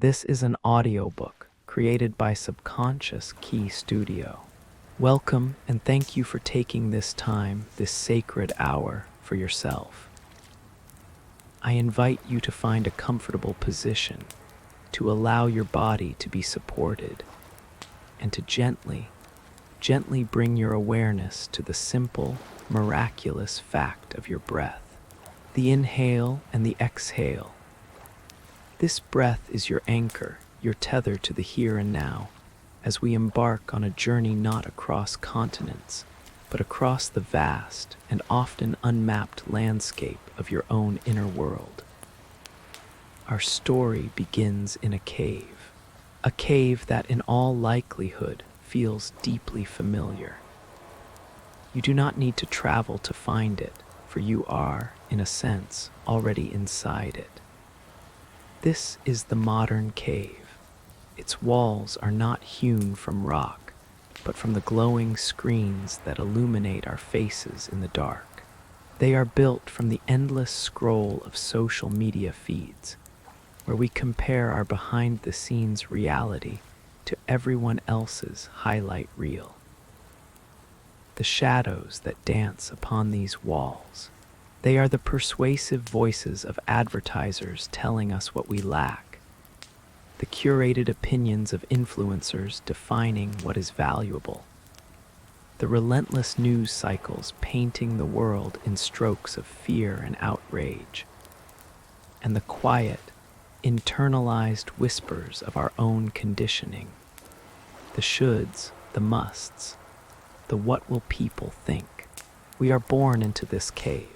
This is an audiobook created by Subconscious Key Studio. Welcome and thank you for taking this time, this sacred hour, for yourself. I invite you to find a comfortable position, to allow your body to be supported, and to gently bring your awareness to the simple, miraculous fact of your breath, the inhale and the exhale. This breath is your anchor, your tether to the here and now, as we embark on a journey not across continents, but across the vast and often unmapped landscape of your own inner world. Our story begins in a cave that in all likelihood feels deeply familiar. You do not need to travel to find it, for you are, in a sense, already inside it. This is the modern cave. Its walls are not hewn from rock, but from the glowing screens that illuminate our faces in the dark. They are built from the endless scroll of social media feeds, where we compare our behind-the-scenes reality to everyone else's highlight reel. The shadows that dance upon these walls, they are the persuasive voices of advertisers telling us what we lack, the curated opinions of influencers defining what is valuable, the relentless news cycles painting the world in strokes of fear and outrage, and the quiet, internalized whispers of our own conditioning, the shoulds, the musts, the what will people think. We are born into this cave,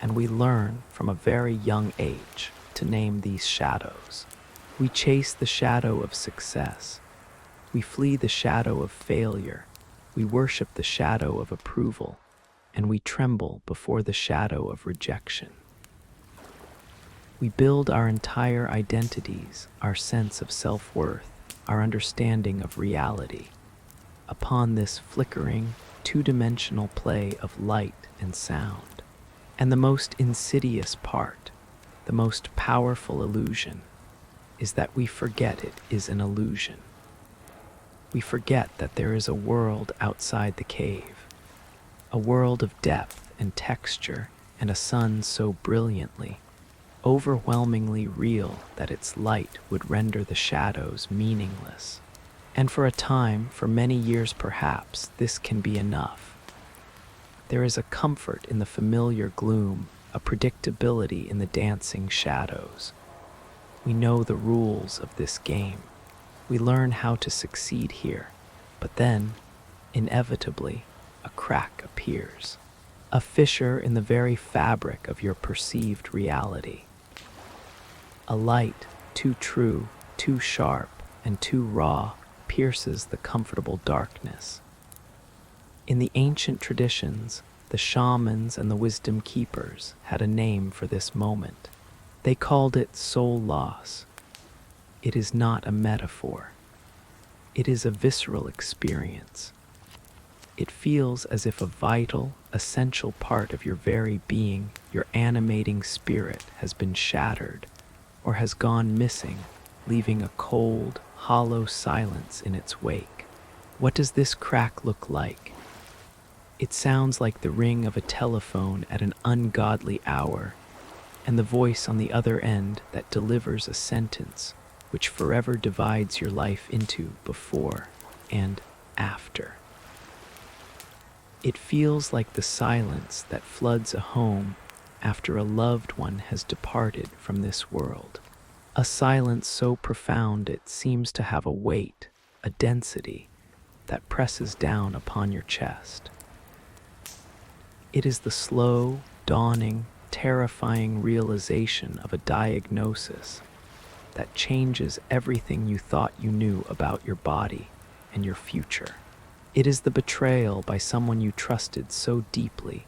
and we learn from a very young age to name these shadows. We chase the shadow of success. We flee the shadow of failure. We worship the shadow of approval, and we tremble before the shadow of rejection. We build our entire identities, our sense of self-worth, our understanding of reality, upon this flickering, two-dimensional play of light and sound. And the most insidious part, the most powerful illusion, is that we forget it is an illusion. We forget that there is a world outside the cave, a world of depth and texture and a sun so brilliantly, overwhelmingly real that its light would render the shadows meaningless. And for a time, for many years perhaps, this can be enough. There is a comfort in the familiar gloom, a predictability in the dancing shadows. We know the rules of this game. We learn how to succeed here, but then, inevitably, a crack appears, a fissure in the very fabric of your perceived reality. A light, too true, too sharp, and too raw, pierces the comfortable darkness. In the ancient traditions, the shamans and the wisdom keepers had a name for this moment. They called it soul loss. It is not a metaphor. It is a visceral experience. It feels as if a vital, essential part of your very being, your animating spirit, has been shattered or has gone missing, leaving a cold, hollow silence in its wake. What does this crack look like? It sounds like the ring of a telephone at an ungodly hour, and the voice on the other end that delivers a sentence which forever divides your life into before and after. It feels like the silence that floods a home after a loved one has departed from this world. A silence so profound it seems to have a weight, a density, that presses down upon your chest. It is the slow, dawning, terrifying realization of a diagnosis that changes everything you thought you knew about your body and your future. It is the betrayal by someone you trusted so deeply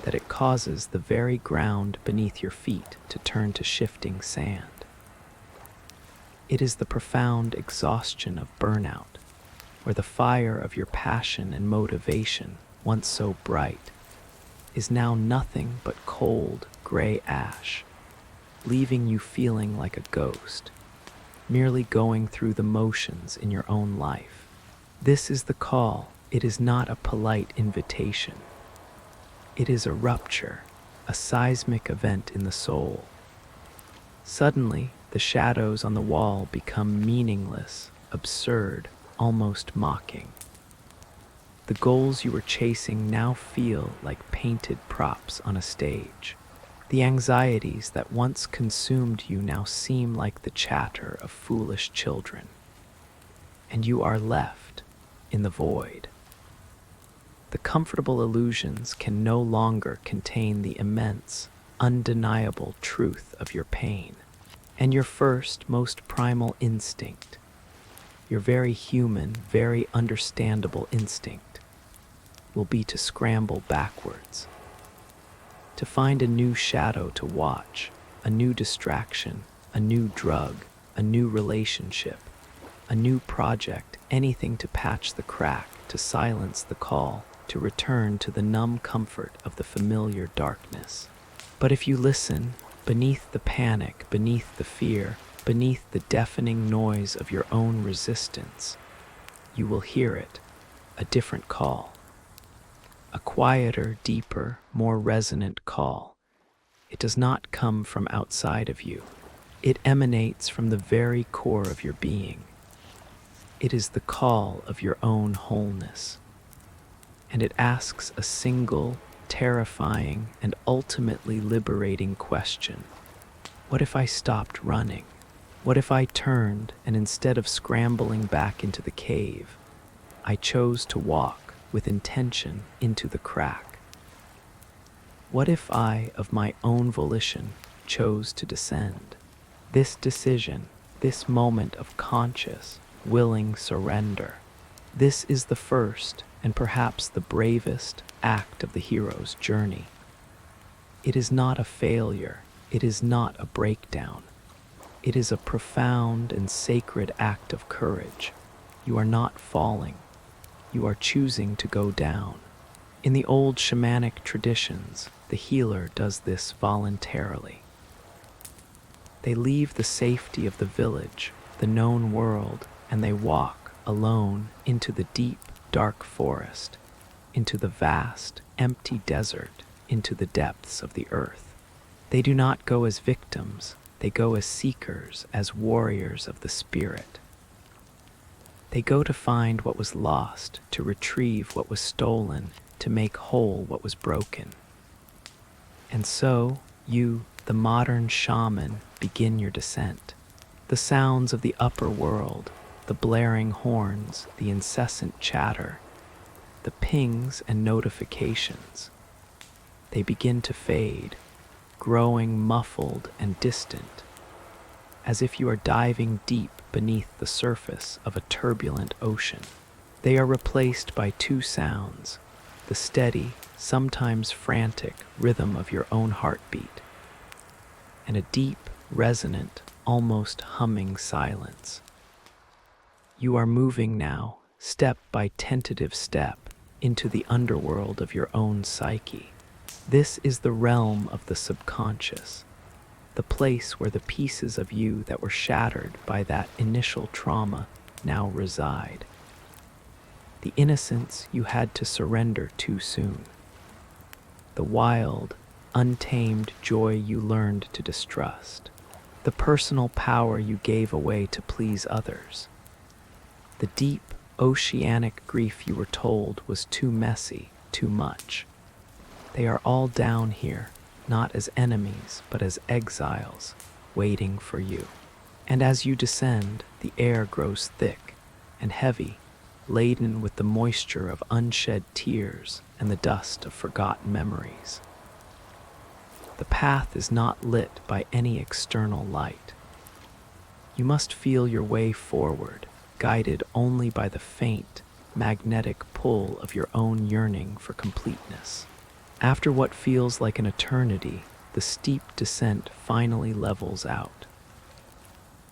that it causes the very ground beneath your feet to turn to shifting sand. It is the profound exhaustion of burnout, where the fire of your passion and motivation, once so bright, is now nothing but cold, gray ash, leaving you feeling like a ghost. merely going through the motions in your own life. This is the call. It is not a polite invitation. It is a rupture, a seismic event in the soul. Suddenly, the shadows on the wall become meaningless, absurd, almost mocking. The goals you were chasing now feel like painted props on a stage. The anxieties that once consumed you now seem like the chatter of foolish children. And you are left in the void. The comfortable illusions can no longer contain the immense, undeniable truth of your pain. And your first, most primal instinct, your very human, very understandable instinct, will be to scramble backwards, to find a new shadow to watch, a new distraction, a new drug, a new relationship, a new project, anything to patch the crack, to silence the call, to return to the numb comfort of the familiar darkness. But if you listen, beneath the panic, beneath the fear, beneath the deafening noise of your own resistance, you will hear it, a different call. A quieter, deeper, more resonant call. It does not come from outside of you. It emanates from the very core of your being. It is the call of your own wholeness. And it asks a single, terrifying, and ultimately liberating question. What if I stopped running? What if I turned and instead of scrambling back into the cave, I chose to walk with intention into the crack? What if I, of my own volition, chose to descend? This decision, this moment of conscious, willing surrender, this is the first and perhaps the bravest act of the hero's journey. It is not a failure. It is not a breakdown. It is a profound and sacred act of courage. You are not falling. You are choosing to go down. In the old shamanic traditions, the healer does this voluntarily. They leave the safety of the village, the known world, and they walk alone into the deep, dark forest, into the vast, empty desert, into the depths of the earth. They do not go as victims. They go as seekers, as warriors of the spirit. They go to find what was lost, to retrieve what was stolen, to make whole what was broken. And so, you, the modern shaman, begin your descent. The sounds of the upper world, the blaring horns, the incessant chatter, the pings and notifications, they begin to fade, growing muffled and distant, as if you are diving deep beneath the surface of a turbulent ocean. They are replaced by two sounds, the steady, sometimes frantic rhythm of your own heartbeat, and a deep, resonant, almost humming silence. You are moving now, step by tentative step, into the underworld of your own psyche. This is the realm of the subconscious, the place where the pieces of you that were shattered by that initial trauma now reside. The innocence you had to surrender too soon. The wild, untamed joy you learned to distrust. The personal power you gave away to please others. The deep, oceanic grief you were told was too messy, too much. They are all down here, not as enemies, but as exiles, waiting for you. And as you descend, the air grows thick and heavy, laden with the moisture of unshed tears and the dust of forgotten memories. The path is not lit by any external light. You must feel your way forward, guided only by the faint, magnetic pull of your own yearning for completeness. After what feels like an eternity, the steep descent finally levels out.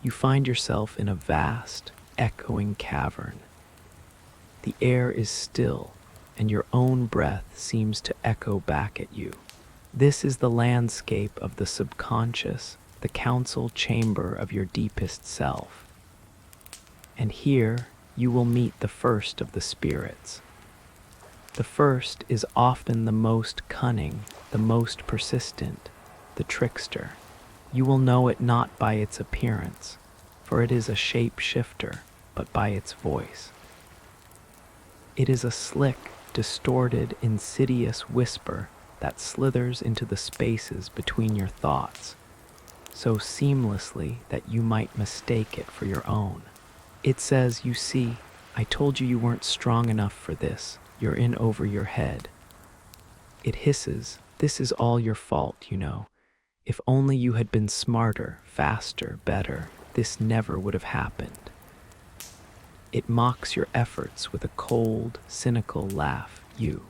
You find yourself in a vast, echoing cavern. The air is still, and your own breath seems to echo back at you. This is the landscape of the subconscious, the council chamber of your deepest self. And here you will meet the first of the spirits. The first is often the most cunning, the most persistent, the trickster. You will know it not by its appearance, for it is a shape-shifter, but by its voice. It is a slick, distorted, insidious whisper that slithers into the spaces between your thoughts, so seamlessly that you might mistake it for your own. It says, "You see, I told you weren't strong enough for this. You're in over your head." It hisses, "This is all your fault, you know. If only you had been smarter, faster, better, this never would have happened." It mocks your efforts with a cold, cynical laugh. "You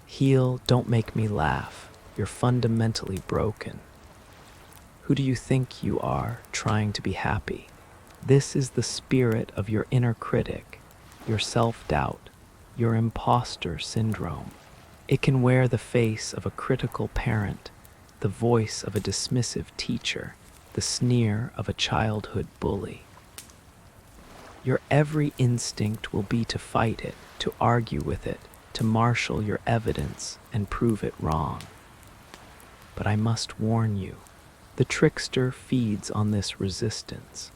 heal, don't make me laugh. You're fundamentally broken. Who do you think you are, trying to be happy?" This is the spirit of your inner critic, your self-doubt, your imposter syndrome. It can wear the face of a critical parent, the voice of a dismissive teacher, the sneer of a childhood bully. Your every instinct will be to fight it, to argue with it, to marshal your evidence and prove it wrong. But I must warn you, the trickster feeds on this resistance.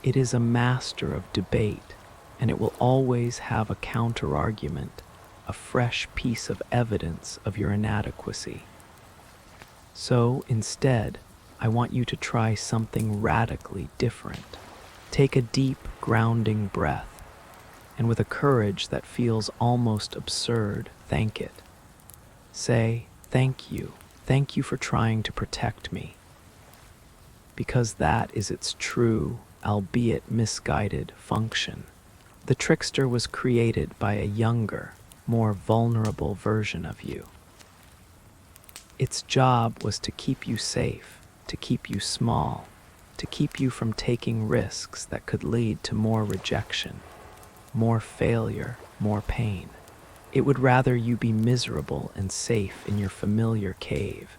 It is a master of debate, and it will always have a counter-argument, a fresh piece of evidence of your inadequacy. So, instead, I want you to try something radically different. Take a deep, grounding breath, and with a courage that feels almost absurd, thank it. Say, "Thank you. Thank you for trying to protect me." Because that is its true, albeit misguided, function. The trickster was created by a younger, more vulnerable version of you. Its job was to keep you safe, to keep you small, to keep you from taking risks that could lead to more rejection, more failure, more pain. It would rather you be miserable and safe in your familiar cave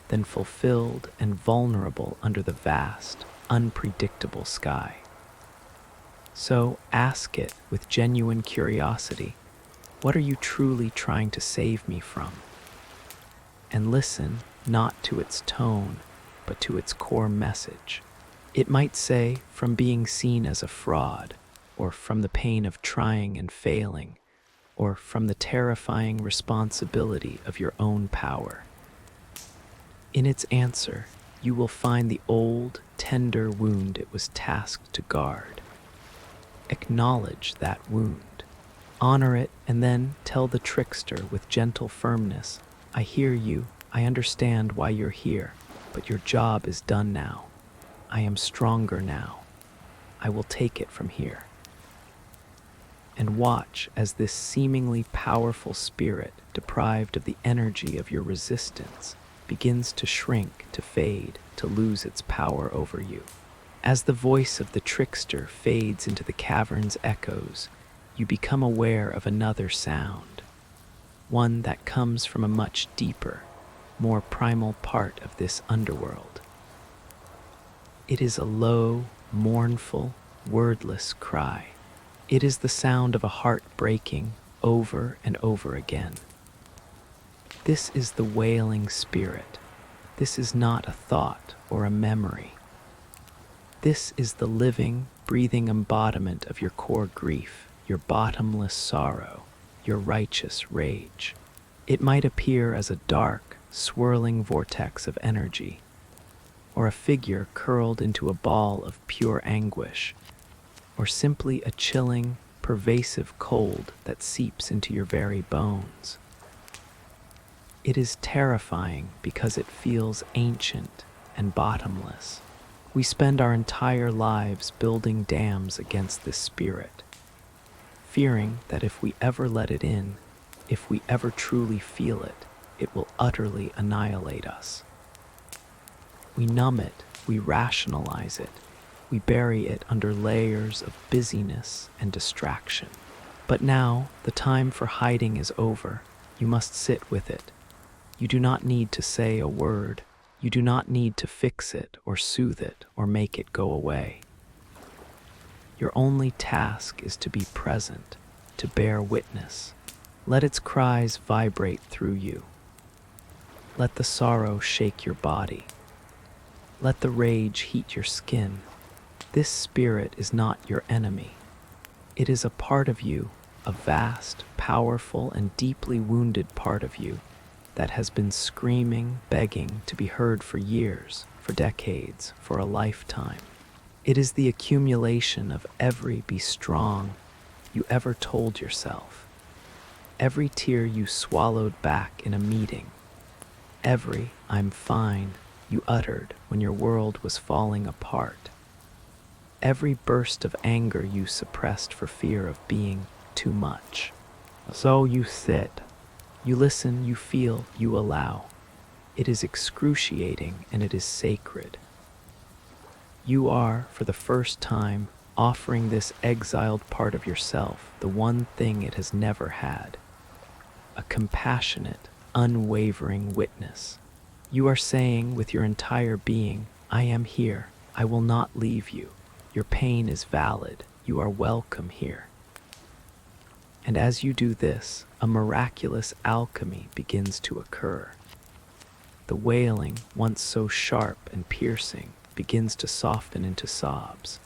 than fulfilled and vulnerable under the vast, unpredictable sky. So ask it with genuine curiosity, "What are you truly trying to save me from?" And listen not to its tone, but to its core message. It might say, "From being seen as a fraud," or "from the pain of trying and failing," or "from the terrifying responsibility of your own power." In its answer, you will find the old, tender wound it was tasked to guard. Acknowledge that wound. Honor it, and then tell the trickster with gentle firmness, "I hear you, I understand why you're here, but your job is done now. I am stronger now. I will take it from here." And watch as this seemingly powerful spirit, deprived of the energy of your resistance, begins to shrink, to fade, to lose its power over you. As the voice of the trickster fades into the cavern's echoes, you become aware of another sound, one that comes from a much deeper, more primal part of this underworld. It is a low, mournful, wordless cry. It is the sound of a heart breaking over and over again. This is the wailing spirit. This is not a thought or a memory. This is the living, breathing embodiment of your core grief, your bottomless sorrow, your righteous rage. It might appear as a dark, swirling vortex of energy, or a figure curled into a ball of pure anguish, or simply a chilling, pervasive cold that seeps into your very bones. It is terrifying because it feels ancient and bottomless. We spend our entire lives building dams against this spirit, fearing that if we ever let it in, if we ever truly feel it, it will utterly annihilate us. We numb it, we rationalize it, we bury it under layers of busyness and distraction. But now, the time for hiding is over. You must sit with it. You do not need to say a word. You do not need to fix it or soothe it or make it go away. Your only task is to be present, to bear witness. Let its cries vibrate through you. Let the sorrow shake your body. Let the rage heat your skin. This spirit is not your enemy. It is a part of you, a vast, powerful, and deeply wounded part of you that has been screaming, begging to be heard for years, for decades, for a lifetime. It is the accumulation of every "be strong" you ever told yourself, every tear you swallowed back in a meeting, every "I'm fine" you uttered when your world was falling apart, every burst of anger you suppressed for fear of being too much. So you sit, you listen, you feel, you allow. It is excruciating and it is sacred. You are, for the first time, offering this exiled part of yourself the one thing it has never had: a compassionate, unwavering witness. You are saying with your entire being, I am here, I will not leave you. Your pain is valid, you are welcome here. And as you do this, a miraculous alchemy begins to occur. The wailing, once so sharp and piercing, begins to soften into sobs.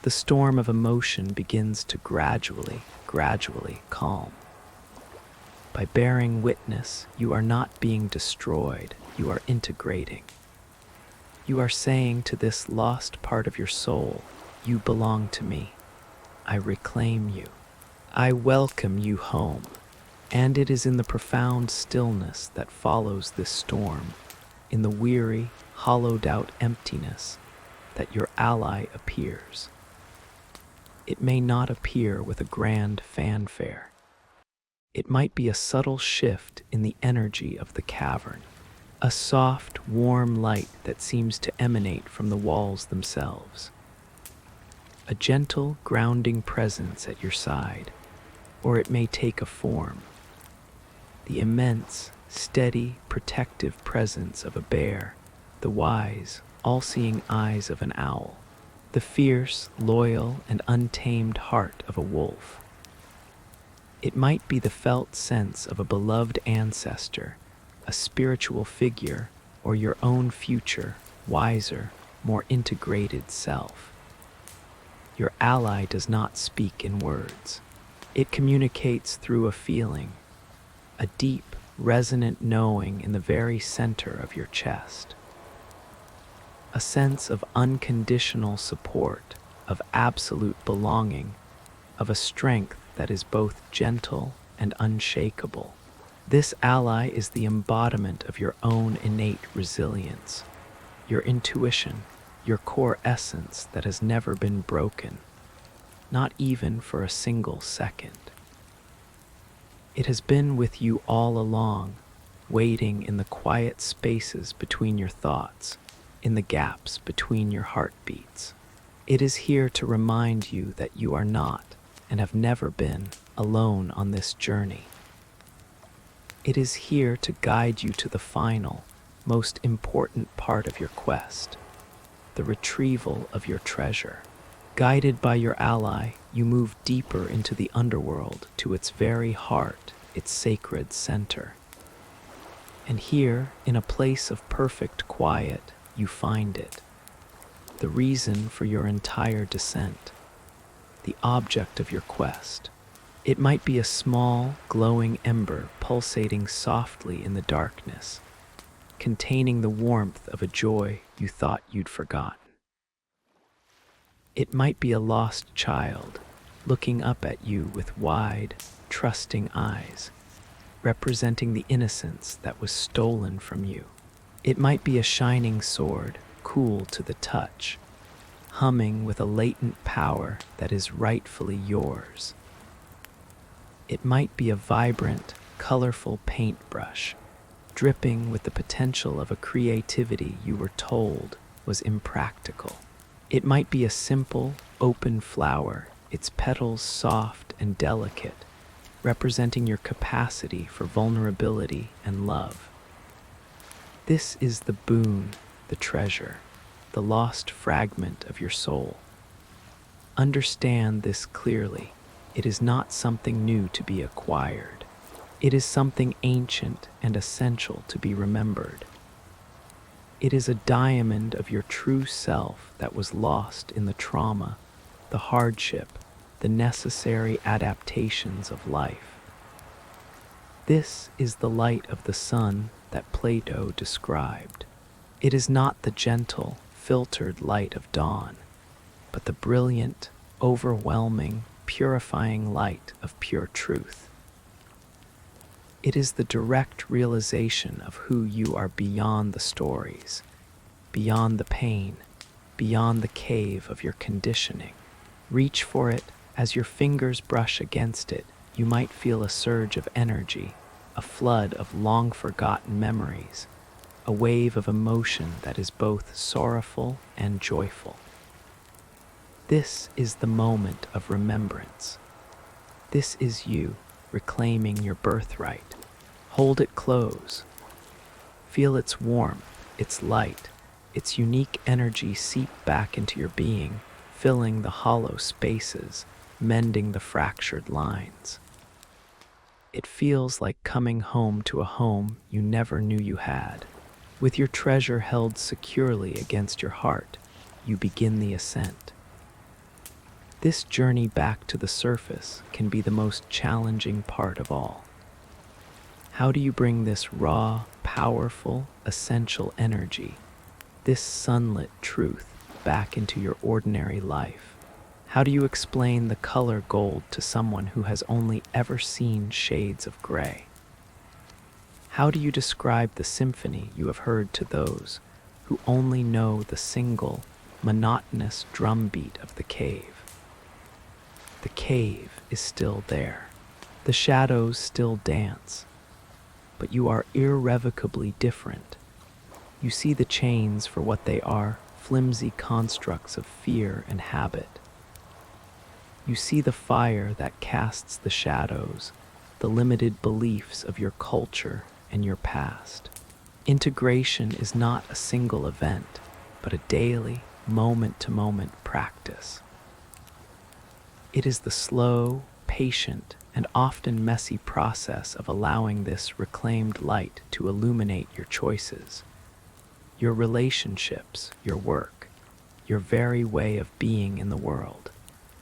The storm of emotion begins to gradually calm. By bearing witness, you are not being destroyed, you are integrating. You are saying to this lost part of your soul, you belong to me. I reclaim you. I welcome you home. And it is in the profound stillness that follows this storm, in the weary, hollowed-out emptiness, that your ally appears. It may not appear with a grand fanfare. It might be a subtle shift in the energy of the cavern, a soft, warm light that seems to emanate from the walls themselves, a gentle, grounding presence at your side, or it may take a form, the immense, steady, protective presence of a bear, the wise, all-seeing eyes of an owl, the fierce, loyal, and untamed heart of a wolf. It might be the felt sense of a beloved ancestor, a spiritual figure, or your own future, wiser, more integrated self. Your ally does not speak in words. It communicates through a feeling, a deep, resonant knowing in the very center of your chest. A sense of unconditional support, of absolute belonging, of a strength that is both gentle and unshakable. This ally is the embodiment of your own innate resilience, your intuition, your core essence that has never been broken, not even for a single second. It has been with you all along, waiting in the quiet spaces between your thoughts, in the gaps between your heartbeats. It is here to remind you that you are not, and have never been, alone on this journey. It is here to guide you to the final, most important part of your quest, the retrieval of your treasure. Guided by your ally, you move deeper into the underworld, to its very heart, its sacred center. And here, in a place of perfect quiet, you find it, the reason for your entire descent, the object of your quest. It might be a small, glowing ember pulsating softly in the darkness, containing the warmth of a joy you thought you'd forgotten. It might be a lost child looking up at you with wide, trusting eyes, representing the innocence that was stolen from you. It might be a shining sword, cool to the touch, humming with a latent power that is rightfully yours. It might be a vibrant, colorful paintbrush, dripping with the potential of a creativity you were told was impractical. It might be a simple, open flower, its petals soft and delicate, representing your capacity for vulnerability and love. This is the boon, the treasure, the lost fragment of your soul. Understand this clearly. It is not something new to be acquired. It is something ancient and essential to be remembered. It is a diamond of your true self that was lost in the trauma, the hardship, the necessary adaptations of life. This is the light of the sun that Plato described. It is not the gentle, filtered light of dawn, but the brilliant, overwhelming, purifying light of pure truth. It is the direct realization of who you are beyond the stories, beyond the pain, beyond the cave of your conditioning. Reach for it. As your fingers brush against it, you might feel a surge of energy, a flood of long-forgotten memories, a wave of emotion that is both sorrowful and joyful. This is the moment of remembrance. This is you reclaiming your birthright. Hold it close. Feel its warmth, its light, its unique energy seep back into your being, filling the hollow spaces, mending the fractured lines. It feels like coming home to a home you never knew you had. With your treasure held securely against your heart, you begin the ascent. This journey back to the surface can be the most challenging part of all. How do you bring this raw, powerful, essential energy, this sunlit truth, back into your ordinary life? How do you explain the color gold to someone who has only ever seen shades of gray? How do you describe the symphony you have heard to those who only know the single, monotonous drumbeat of the cave? The cave is still there. The shadows still dance. But you are irrevocably different. You see the chains for what they are, flimsy constructs of fear and habit. You see the fire that casts the shadows, the limited beliefs of your culture and your past. Integration is not a single event, but a daily, moment-to-moment practice. It is the slow, patient, and often messy process of allowing this reclaimed light to illuminate your choices, your relationships, your work, your very way of being in the world.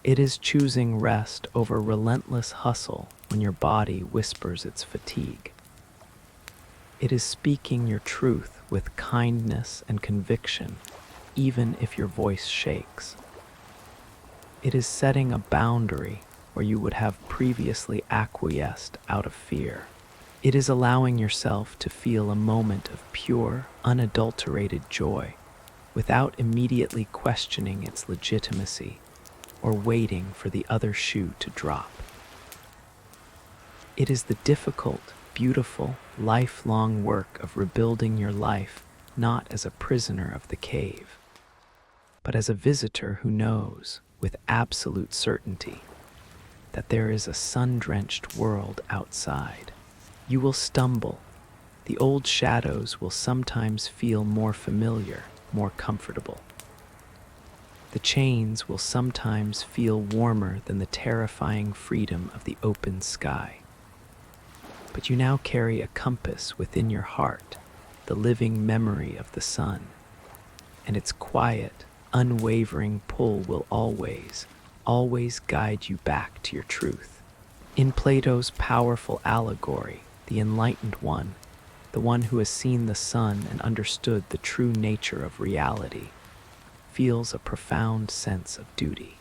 It is choosing rest over relentless hustle when your body whispers its fatigue. It is speaking your truth with kindness and conviction, even if your voice shakes. It is setting a boundary where you would have previously acquiesced out of fear. It is allowing yourself to feel a moment of pure, unadulterated joy without immediately questioning its legitimacy or waiting for the other shoe to drop. It is the difficult, beautiful, lifelong work of rebuilding your life not as a prisoner of the cave, but as a visitor who knows, with absolute certainty, that there is a sun-drenched world outside. You will stumble. The old shadows will sometimes feel more familiar, more comfortable. The chains will sometimes feel warmer than the terrifying freedom of the open sky. But you now carry a compass within your heart, the living memory of the sun, and its quiet, unwavering pull will always guide you back to your truth. In Plato's powerful Allegory, the enlightened one, the one who has seen the sun and understood the true nature of reality, feels a profound sense of duty.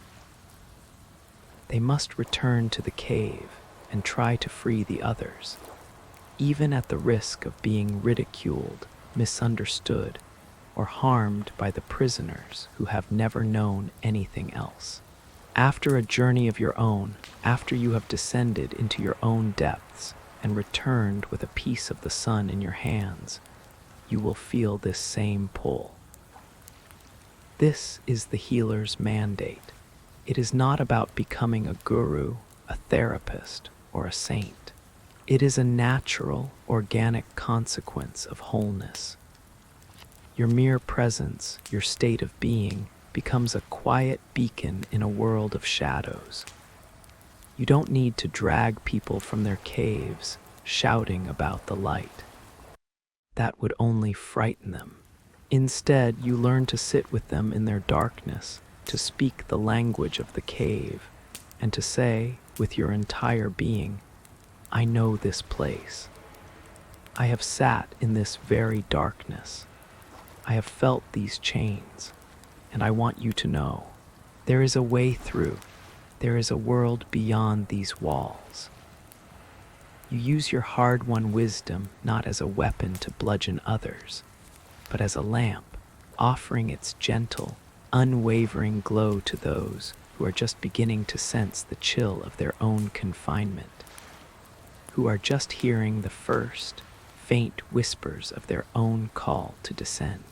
They must return to the cave and try to free the others, even at the risk of being ridiculed, misunderstood, or harmed by the prisoners who have never known anything else. After a journey of your own, after you have descended into your own depths and returned with a piece of the sun in your hands, you will feel this same pull. This is the healer's mandate. It is not about becoming a guru, a therapist, or a saint. It is a natural, organic consequence of wholeness. Your mere presence, your state of being, becomes a quiet beacon in a world of shadows. You don't need to drag people from their caves, shouting about the light. That would only frighten them. Instead, you learn to sit with them in their darkness, to speak the language of the cave, and to say, with your entire being, I know this place. I have sat in this very darkness. I have felt these chains, and I want you to know, there is a way through. There is a world beyond these walls. You use your hard-won wisdom not as a weapon to bludgeon others, but as a lamp, offering its gentle, unwavering glow to those who are just beginning to sense the chill of their own confinement, who are just hearing the first, faint whispers of their own call to descend.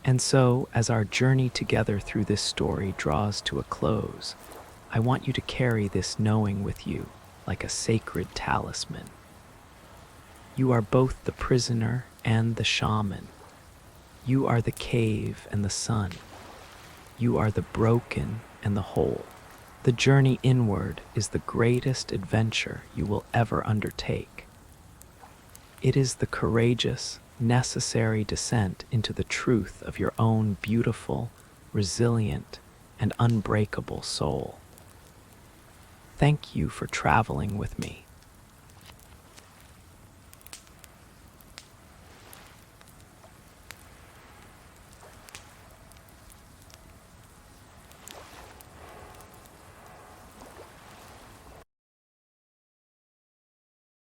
And so, as our journey together through this story draws to a close, I want you to carry this knowing with you like a sacred talisman. You are both the prisoner and the shaman. You are the cave and the sun. You are the broken and the whole. The journey inward is the greatest adventure you will ever undertake. It is the courageous, necessary descent into the truth of your own beautiful, resilient, and unbreakable soul. Thank you for traveling with me.